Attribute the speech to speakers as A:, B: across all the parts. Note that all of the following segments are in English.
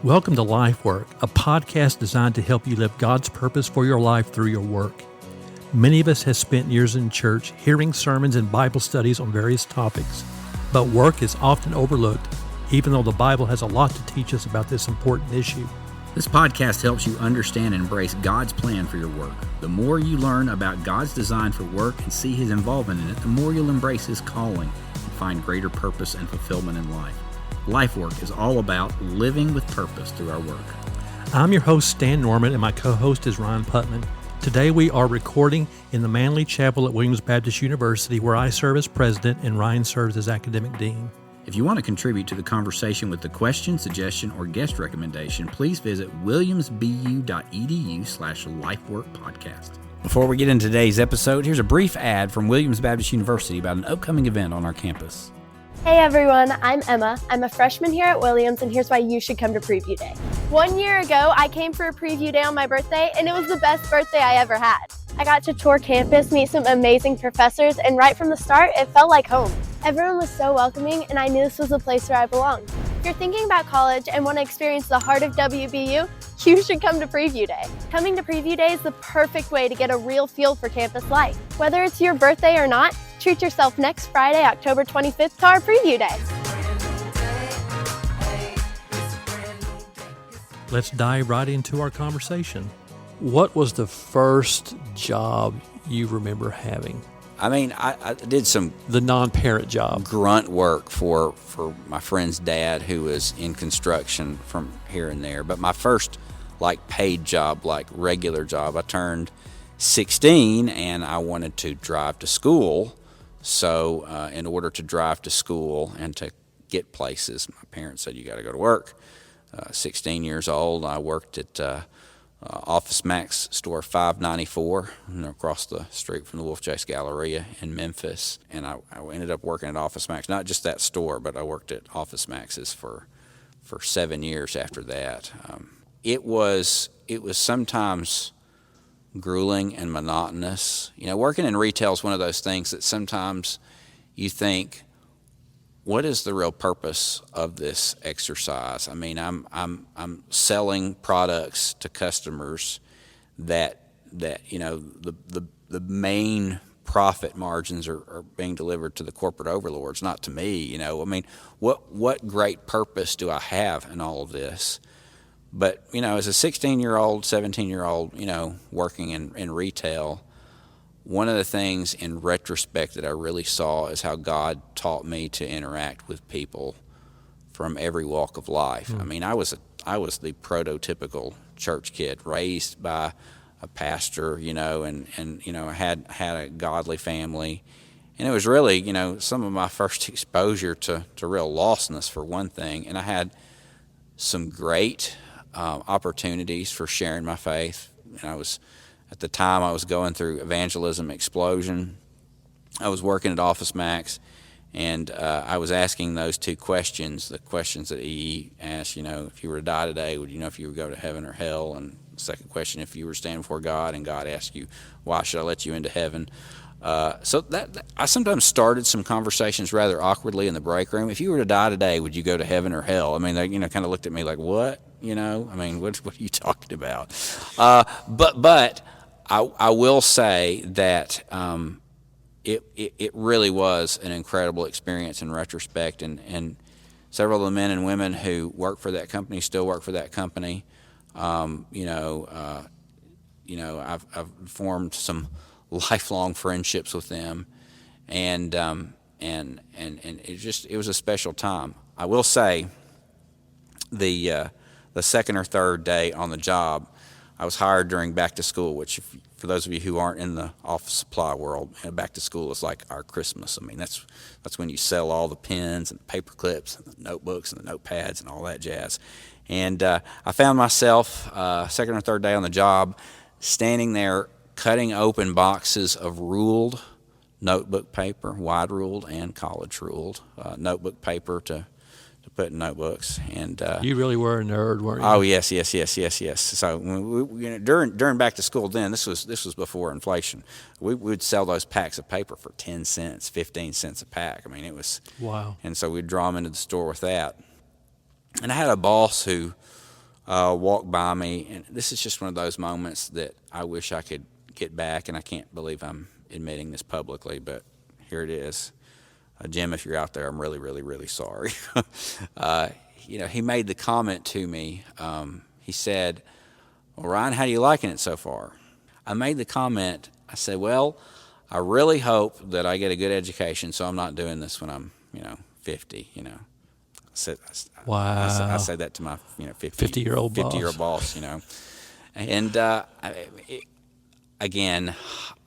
A: Welcome to LifeWork, a podcast designed to help you live God's purpose for your life through your work. Many of us have spent years in church hearing sermons and Bible studies on various topics, but work is often overlooked, even though the Bible has a lot to teach us about this important issue.
B: This podcast helps you understand and embrace God's plan for your work. The more you learn about God's design for work and see His involvement in it, the more you'll embrace His calling and find greater purpose and fulfillment in life. LifeWork is all about living with purpose through our work.
A: I'm your host, Stan Norman, and my co-host is Rhynne Putman. Today we are recording in the Manley Chapel at Williams Baptist University, where I serve as president and Rhynne serves as academic dean.
B: If you want to contribute to the conversation with a question, suggestion, or guest recommendation, please visit williamsbu.edu/LifeWorkPodcast. Before we get into today's episode, here's a brief ad from Williams Baptist University about an upcoming event on our campus.
C: Hey everyone, I'm Emma. I'm a freshman here at Williams, and here's why you should come to Preview Day. 1 year ago, I came for a Preview Day on my birthday, and it was the best birthday I ever had. I got to tour campus, meet some amazing professors, and right from the start, it felt like home. Everyone was so welcoming, and I knew this was a place where I belonged. If you're thinking about college and want to experience the heart of WBU, you should come to Preview Day. Coming to Preview Day is the perfect way to get a real feel for campus life. Whether it's your birthday or not, treat yourself next Friday, October 25th to our Preview Day.
A: Let's dive right into our conversation. What was the first job you remember having?
B: I mean, I did some
A: The non-parent job.
B: grunt work for my friend's dad, who was in construction from here and there. But my first paid job, regular job, I turned 16 and I wanted to drive to school. So in order to drive to school and to get places, my parents said, you got to go to work. 16 years old, I worked at Office Max store 594 across the street from the Wolf Chase Galleria in Memphis. And I ended up working at Office Max, not just that store, but I worked at Office Max's for 7 years after that. It was sometimes grueling and monotonous. You know, working in retail is one of those things that sometimes you think, what is the real purpose of this exercise? I mean, I'm selling products to customers that you know the main profit margins are being delivered to the corporate overlords, not to me. You know, I mean, what great purpose do I have in all of this? But, you know, as a 16-year-old, 17-year-old, you know, working in retail, one of the things in retrospect that I really saw is how God taught me to interact with people from every walk of life. I mean, I was the prototypical church kid, raised by a pastor, you know, and you know, had a godly family. And it was really, you know, some of my first exposure to real lostness, for one thing. And I had some great opportunities for sharing my faith. And at the time I was going through evangelism explosion. I was working at Office Max, and I was asking those two questions, the questions that he asked, you know, if you were to die today, would you know if you would go to heaven or hell? And the second question, if you were standing before God and God asked you, why should I let you into heaven? So that I sometimes started some conversations rather awkwardly in the break room. If you were to die today, would you go to heaven or hell? I mean, they, you know, kind of looked at me like, what? You know, I mean, what are you talking about? But I will say that it really was an incredible experience in retrospect, and several of the men and women who work for that company still work for that company. I've formed some lifelong friendships with them, and it was a special time. I will say the second or third day on the job, I was hired during back to school, which for those of you who aren't in the office supply world, you know, back to school is like our Christmas. I mean, that's when you sell all the pens and the paper clips and the notebooks and the notepads and all that jazz. And I found myself second or third day on the job standing there cutting open boxes of ruled notebook paper, wide ruled and college ruled notebook paper to put in notebooks. And
A: You really were a nerd, weren't you?
B: oh yes. So during back to school, then this was before inflation. We would sell those packs of paper for 10 cents, 15 cents a pack. I mean, it was
A: Wow.
B: And so we'd draw them into the store with that. And I had a boss who walked by me, and this is just one of those moments that I wish I could get back, and I can't believe I'm admitting this publicly, but here it is. Jim, if you're out there, I'm really, really, really sorry. He made the comment to me. He said, "Well, Ryan, how are you liking it so far?" I made the comment. I said, "Well, I really hope that I get a good education, so I'm not doing this when I'm, 50."
A: Wow.
B: I say that to my
A: 50-year-old
B: boss. And again,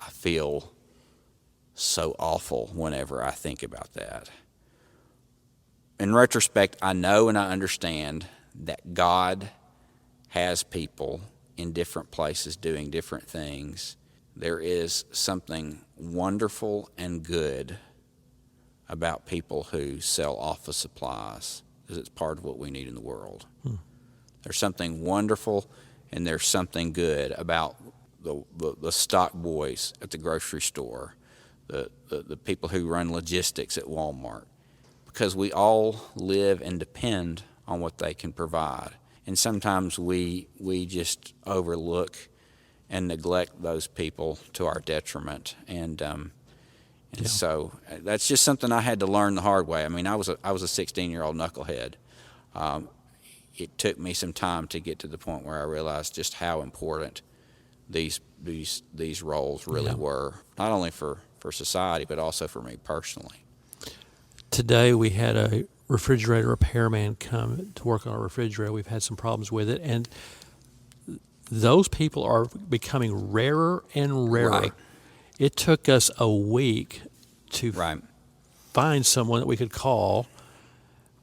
B: I feel so awful whenever I think about that. In retrospect, I know and I understand that God has people in different places doing different things. There is something wonderful and good about people who sell office supplies, because it's part of what we need in the world. There's something wonderful and there's something good about the stock boys at the grocery store, the people who run logistics at Walmart, because we all live and depend on what they can provide. And sometimes we just overlook and neglect those people to our detriment. And so that's just something I had to learn the hard way. I mean, I was a 16-year-old knucklehead. It took me some time to get to the point where I realized just how important these roles really were, not only for society, but also for me personally.
A: Today we had a refrigerator repairman come to work on our refrigerator. We've had some problems with it, and those people are becoming rarer and rarer.
B: Right.
A: It took us a week to find someone that we could call,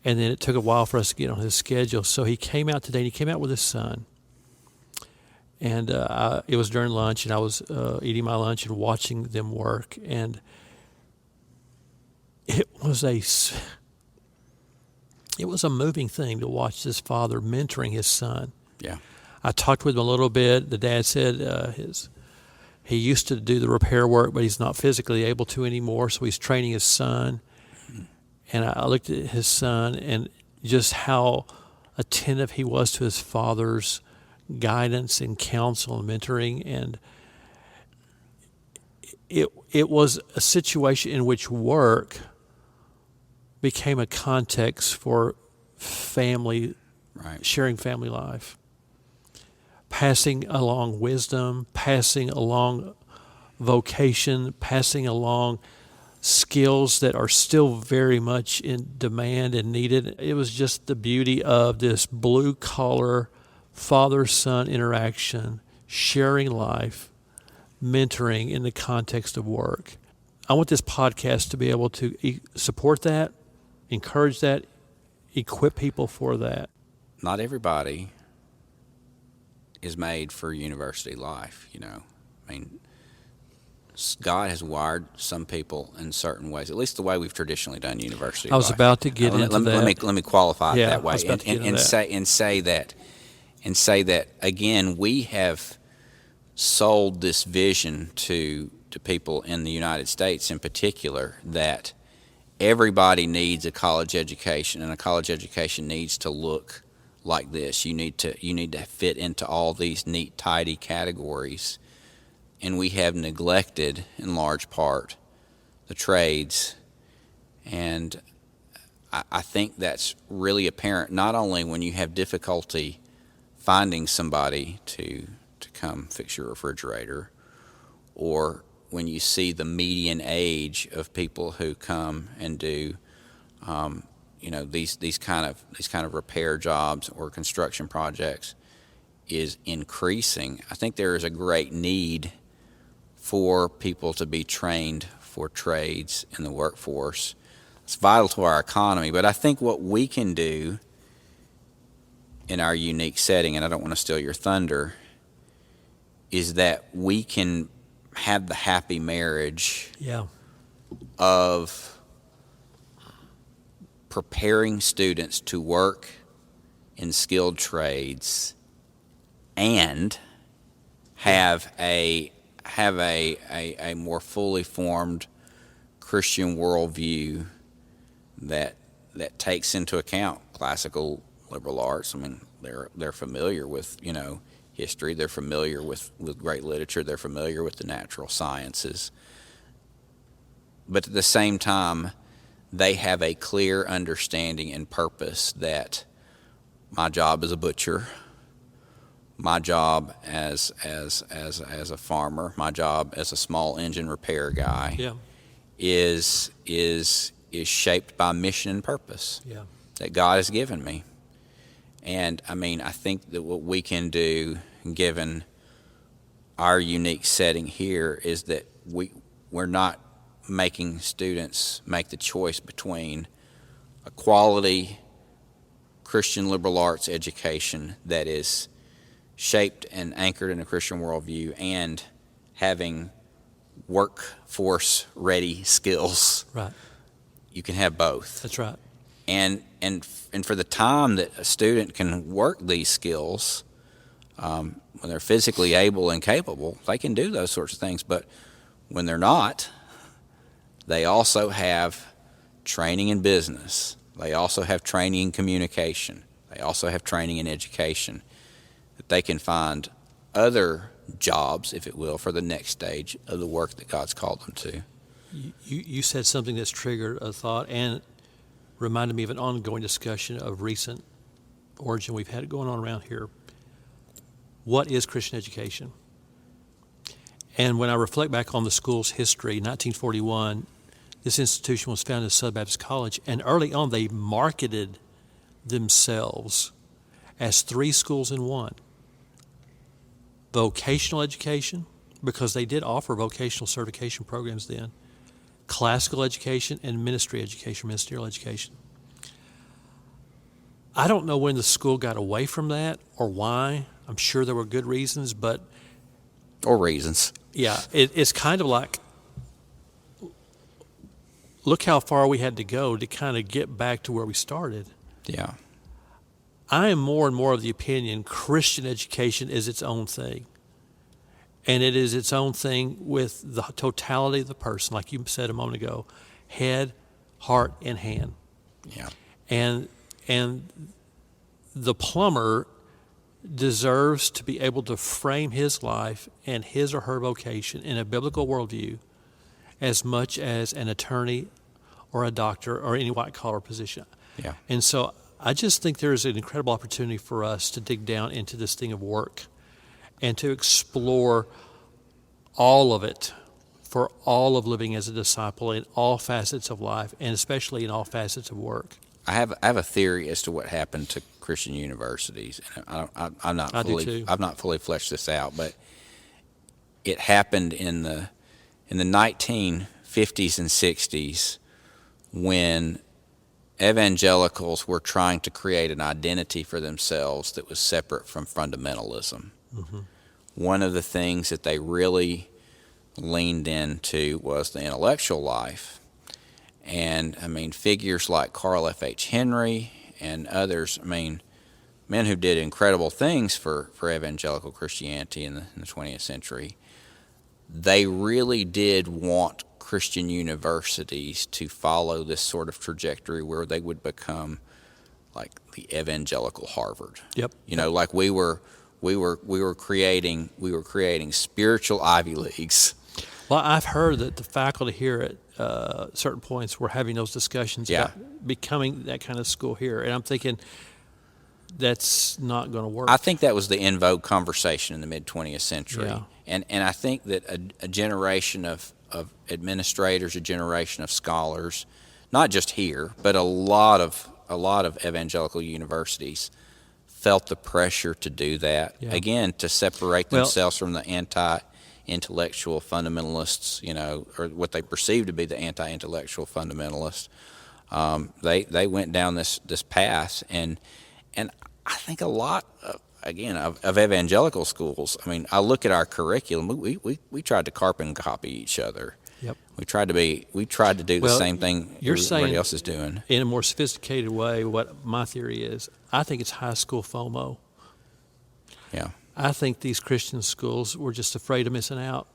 A: and then it took a while for us to get on his schedule. So he came out today, and he came out with his son. And it was during lunch, and I was eating my lunch and watching them work. And it was a moving thing to watch this father mentoring his son.
B: Yeah.
A: I talked with him a little bit. The dad said he used to do the repair work, but he's not physically able to anymore, so he's training his son. And I looked at his son and just how attentive he was to his father's guidance and counsel and mentoring, and it was a situation in which work became a context for family, sharing family life, passing along wisdom, passing along vocation, passing along skills that are still very much in demand and needed. It was just the beauty of this blue-collar father-son interaction, sharing life, mentoring in the context of work. I want this podcast to be able to support that, encourage that, equip people for that.
B: Not everybody is made for university life, I mean, God has wired some people in certain ways, at least the way we've traditionally done university life.
A: I was about to get into that.
B: Let me qualify it that way and say that again, we have sold this vision to people in the United States in particular that everybody needs a college education, and a college education needs to look like this. You need to fit into all these neat, tidy categories, and we have neglected in large part the trades. And I think that's really apparent not only when you have difficulty finding somebody to come fix your refrigerator, or when you see the median age of people who come and do these kind of repair jobs or construction projects is increasing. I think there is a great need for people to be trained for trades in the workforce. It's vital to our economy, but I think what we can do in our unique setting, and I don't want to steal your thunder, is that we can have the happy marriage of preparing students to work in skilled trades and have a more fully formed Christian worldview that takes into account classical liberal arts. I mean, they're familiar with, history. They're familiar with great literature. They're familiar with the natural sciences. But at the same time, they have a clear understanding and purpose that my job as a butcher, my job as a farmer, my job as a small engine repair guy, is shaped by mission and purpose that God has given me. And I mean, I think that what we can do, given our unique setting here, is that we're not making students make the choice between a quality Christian liberal arts education that is shaped and anchored in a Christian worldview and having workforce ready skills.
A: Right.
B: You can have both.
A: That's right.
B: And for the time that a student can work these skills, when they're physically able and capable, they can do those sorts of things. But when they're not, they also have training in business. They also have training in communication. They also have training in education. That they can find other jobs, if it will, for the next stage of the work that God's called them to.
A: You said something that's triggered a thought and reminded me of an ongoing discussion of recent origin we've had going on around here. What is Christian education? And when I reflect back on the school's history, 1941, this institution was founded as Southern Baptist College, and early on they marketed themselves as 3 schools in one. Vocational education, because they did offer vocational certification programs then, classical education, and ministerial education. I don't know when the school got away from that or why. I'm sure there were good reasons, but...
B: Or reasons.
A: Yeah, it's kind of like, look how far we had to go to kind of get back to where we started.
B: Yeah.
A: I am more and more of the opinion Christian education is its own thing. And it is its own thing with the totality of the person, like you said a moment ago, head, heart, and hand.
B: Yeah.
A: And the plumber deserves to be able to frame his life and his or her vocation in a biblical worldview as much as an attorney or a doctor or any white-collar position.
B: Yeah.
A: And so I just think there is an incredible opportunity for us to dig down into this thing of work and to explore all of it for all of living as a disciple in all facets of life, and especially in all facets of work.
B: I have a theory as to what happened to Christian universities. I've not fully fleshed this out, but it happened in the 1950s and 60s when evangelicals were trying to create an identity for themselves that was separate from fundamentalism. Mm-hmm. One of the things that they really leaned into was the intellectual life. And, I mean, figures like Carl F.H. Henry and others, I mean, men who did incredible things for evangelical Christianity in the 20th century, they really did want Christian universities to follow this sort of trajectory where they would become like the evangelical Harvard.
A: Yep.
B: You know, like we were creating spiritual Ivy Leagues.
A: Well, I've heard that the faculty here at certain points were having those discussions about becoming that kind of school here, and I'm thinking that's not going to work.
B: I think that was the in vogue conversation in the mid 20th century, and I think that a generation of administrators, a generation of scholars, not just here, but a lot of evangelical universities felt the pressure to do that again, to separate themselves from the anti-intellectual fundamentalists, you know, or what they perceive to be the anti-intellectual fundamentalists. They went down this path, and I think a lot of evangelical schools. I mean, I look at our curriculum. We tried to carbon copy each other.
A: Yep.
B: We tried to do the same thing everybody else is doing.
A: In a more sophisticated way, what my theory is, I think it's high school FOMO.
B: Yeah.
A: I think these Christian schools were just afraid of missing out,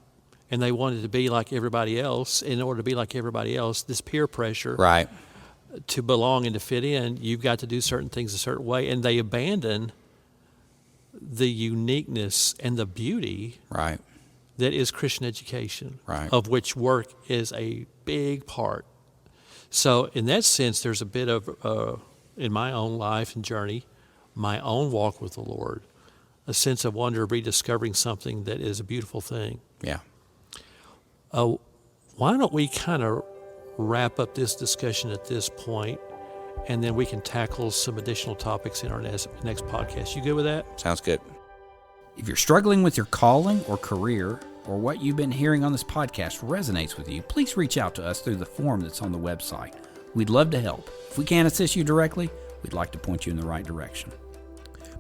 A: and they wanted to be like everybody else. In order to be like everybody else, this peer pressure to belong and to fit in, you've got to do certain things a certain way, and they abandon the uniqueness and the beauty
B: Right.
A: that is Christian education,
B: Right.
A: of which work is a big part. So in that sense, there's a bit of, in my own life and journey, my own walk with the Lord, a sense of wonder of rediscovering something that is a beautiful thing.
B: Yeah.
A: Why don't we kind of wrap up this discussion at this point, and then we can tackle some additional topics in our next podcast. You good with that?
B: Sounds good. If you're struggling with your calling or career, or what you've been hearing on this podcast resonates with you, please reach out to us through the form that's on the website. We'd love to help. If we can't assist you directly, we'd like to point you in the right direction.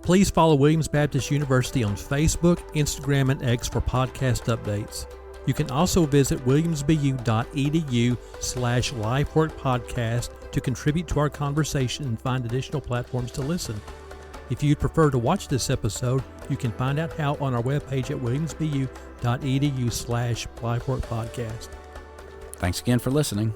A: Please follow Williams Baptist University on Facebook, Instagram, and X for podcast updates. You can also visit williamsbu.edu/LifeWork podcast to contribute to our conversation and find additional platforms to listen. If you'd prefer to watch this episode, you can find out how on our webpage at williamsbu.edu/LifeWork podcast.
B: Thanks again for listening.